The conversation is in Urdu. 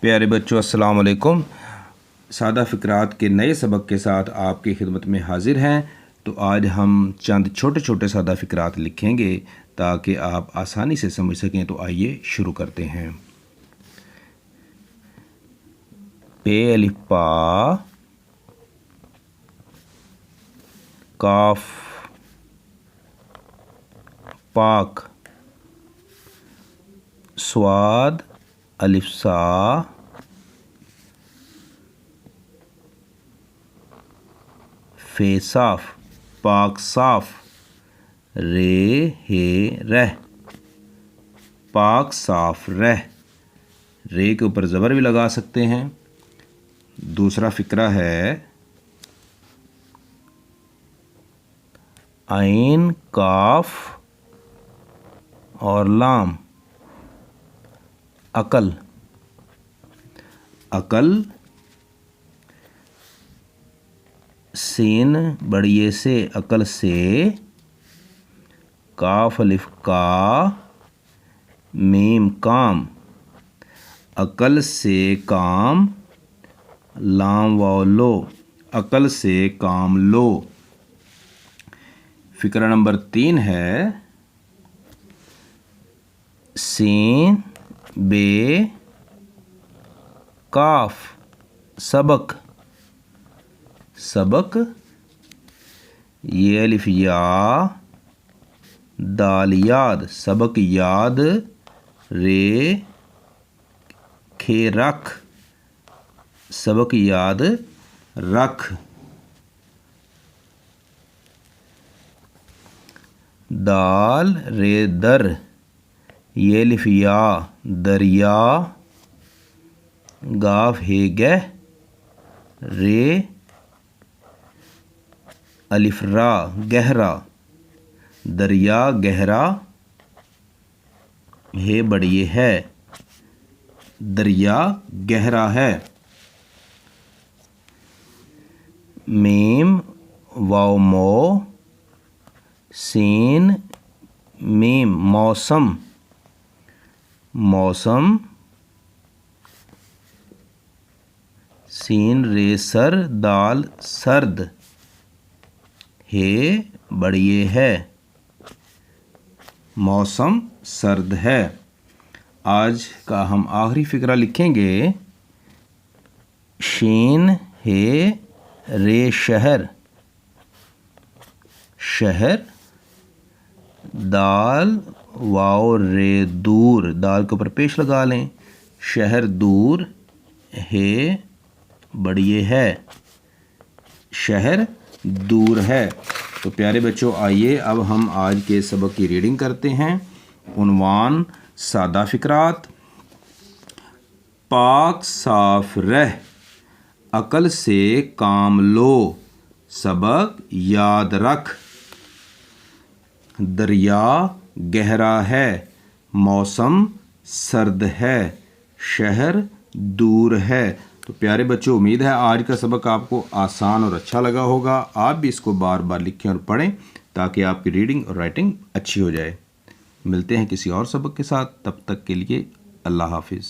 پیارے بچوں السلام علیکم۔ سادہ فقرات کے نئے سبق کے ساتھ آپ کی خدمت میں حاضر ہیں۔ تو آج ہم چند چھوٹے چھوٹے سادہ فقرات لکھیں گے تاکہ آپ آسانی سے سمجھ سکیں۔ تو آئیے شروع کرتے ہیں۔ پے الف پا، کاف پاک، صاد الف سا، فے صاف پاک صاف، رے ہے رہ پاک صاف رہ۔ رے کے اوپر زبر بھی لگا سکتے ہیں۔ دوسرا فقرہ ہے عین کاف اور لام، عقل عقل، سین بڑیے سے عقل سے، کاف الف کا، میم کام، عقل سے کام، لام واو لو، عقل سے کام لو۔ فقرہ نمبر 3 ہے سین بے کاف، سبق سبق، یہ الف یا، دال یاد، سبق یاد، رے کھے رکھ، سبق یاد رکھ۔ دال رے در، یہ الف یا، دریا، گاف ہے گہ، رے الف را، گہرا، دریا گہرا، ہے بڑی ہے، دریا گہرا ہے۔ میم واو مو، سین میم موسم، موسم، سین رے سر، دال سرد، ہے بڑی ہے، موسم سرد ہے۔ آج کا ہم آخری فقرہ لکھیں گے شین ہے رے شہر، شہر، دال واو رے دور، دال کے اوپر پیش لگا لیں، شہر دور، ہے بڑی ہے، شہر دور ہے۔ تو پیارے بچوں آئیے اب ہم آج کے سبق کی ریڈنگ کرتے ہیں۔ عنوان سادہ فقرات، پاک صاف رہ، عقل سے کام لو، سبق یاد رکھ، دریا گہرا ہے، موسم سرد ہے، شہر دور ہے۔ تو پیارے بچوں امید ہے آج کا سبق آپ کو آسان اور اچھا لگا ہوگا۔ آپ بھی اس کو بار بار لکھیں اور پڑھیں تاکہ آپ کی ریڈنگ اور رائٹنگ اچھی ہو جائے۔ ملتے ہیں کسی اور سبق کے ساتھ، تب تک کے لیے اللہ حافظ۔